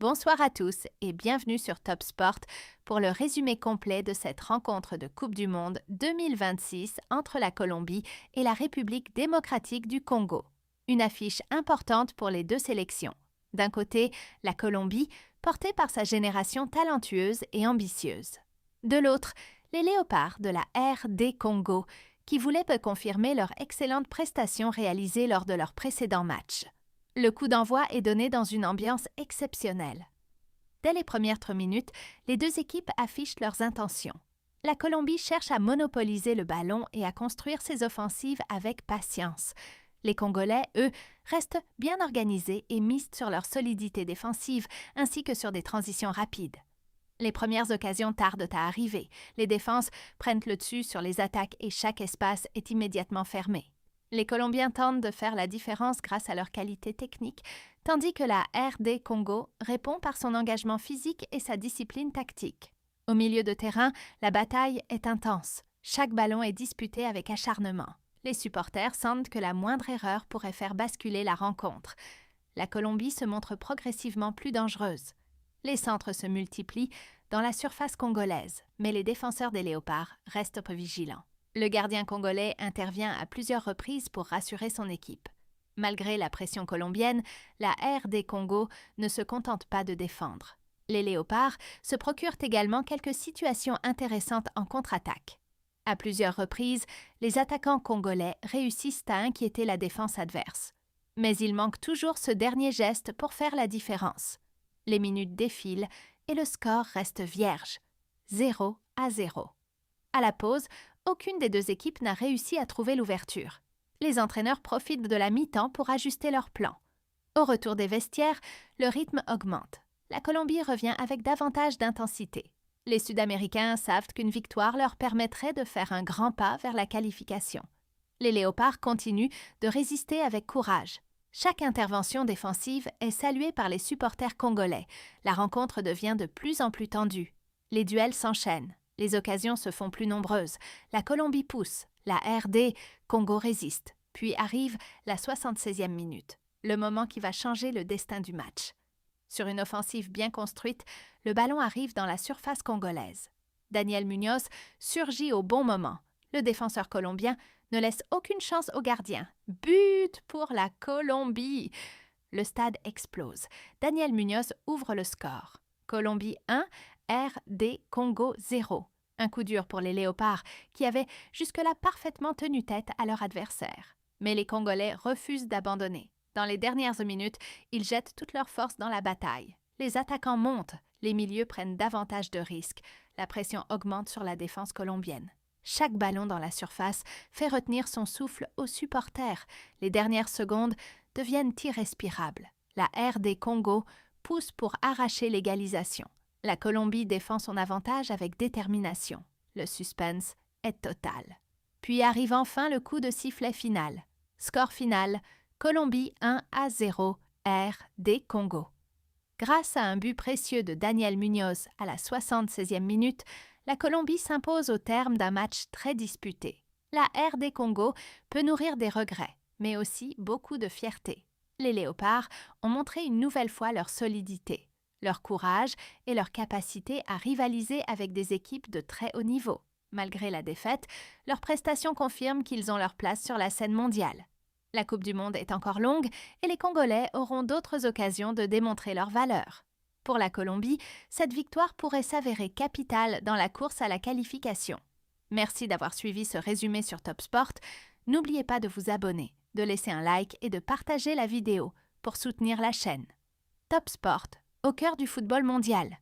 Bonsoir à tous et bienvenue sur Top Sport pour le résumé complet de cette rencontre de Coupe du Monde 2026 entre la Colombie et la République démocratique du Congo. Une affiche importante pour les deux sélections. D'un côté, la Colombie, portée par sa génération talentueuse et ambitieuse. De l'autre, les Léopards de la RD Congo, qui voulaient confirmer leur excellente prestation réalisée lors de leur précédent match. Le coup d'envoi est donné dans une ambiance exceptionnelle. Dès les premières 3 minutes, les deux équipes affichent leurs intentions. La Colombie cherche à monopoliser le ballon et à construire ses offensives avec patience. Les Congolais, eux, restent bien organisés et misent sur leur solidité défensive ainsi que sur des transitions rapides. Les premières occasions tardent à arriver. Les défenses prennent le dessus sur les attaques et chaque espace est immédiatement fermé. Les Colombiens tentent de faire la différence grâce à leur qualité technique, tandis que la RD Congo répond par son engagement physique et sa discipline tactique. Au milieu de terrain, la bataille est intense. Chaque ballon est disputé avec acharnement. Les supporters sentent que la moindre erreur pourrait faire basculer la rencontre. La Colombie se montre progressivement plus dangereuse. Les centres se multiplient dans la surface congolaise, mais les défenseurs des Léopards restent vigilants. Le gardien congolais intervient à plusieurs reprises pour rassurer son équipe. Malgré la pression colombienne, la RD Congo ne se contente pas de défendre. Les Léopards se procurent également quelques situations intéressantes en contre-attaque. À plusieurs reprises, les attaquants congolais réussissent à inquiéter la défense adverse. Mais il manque toujours ce dernier geste pour faire la différence. Les minutes défilent et le score reste vierge, 0-0. À la pause, aucune des deux équipes n'a réussi à trouver l'ouverture. Les entraîneurs profitent de la mi-temps pour ajuster leur plan. Au retour des vestiaires, le rythme augmente. La Colombie revient avec davantage d'intensité. Les Sud-Américains savent qu'une victoire leur permettrait de faire un grand pas vers la qualification. Les Léopards continuent de résister avec courage. Chaque intervention défensive est saluée par les supporters congolais. La rencontre devient de plus en plus tendue. Les duels s'enchaînent. Les occasions se font plus nombreuses. La Colombie pousse. La RD Congo résiste. Puis arrive la 76e minute, le moment qui va changer le destin du match. Sur une offensive bien construite, le ballon arrive dans la surface congolaise. Daniel Muñoz surgit au bon moment. Le défenseur colombien ne laisse aucune chance au gardien. But pour la Colombie! Le stade explose. Daniel Muñoz ouvre le score. Colombie 1, RD Congo 0. Un coup dur pour les Léopards qui avaient jusque-là parfaitement tenu tête à leur adversaire. Mais les Congolais refusent d'abandonner. Dans les dernières minutes, ils jettent toute leur force dans la bataille. Les attaquants montent, les milieux prennent davantage de risques. La pression augmente sur la défense colombienne. Chaque ballon dans la surface fait retenir son souffle aux supporters. Les dernières secondes deviennent irrespirables. La RD Congo pousse pour arracher l'égalisation. La Colombie défend son avantage avec détermination. Le suspense est total. Puis arrive enfin le coup de sifflet final. Score final, Colombie 1-0, RD Congo. Grâce à un but précieux de Daniel Muñoz à la 76e minute, la Colombie s'impose au terme d'un match très disputé. La RD Congo peut nourrir des regrets, mais aussi beaucoup de fierté. Les Léopards ont montré une nouvelle fois leur solidité, leur courage et leur capacité à rivaliser avec des équipes de très haut niveau. Malgré la défaite, leurs prestations confirment qu'ils ont leur place sur la scène mondiale. La Coupe du Monde est encore longue et les Congolais auront d'autres occasions de démontrer leur valeur. Pour la Colombie, cette victoire pourrait s'avérer capitale dans la course à la qualification. Merci d'avoir suivi ce résumé sur Top Sport. N'oubliez pas de vous abonner, de laisser un like et de partager la vidéo pour soutenir la chaîne. Top Sport, au cœur du football mondial.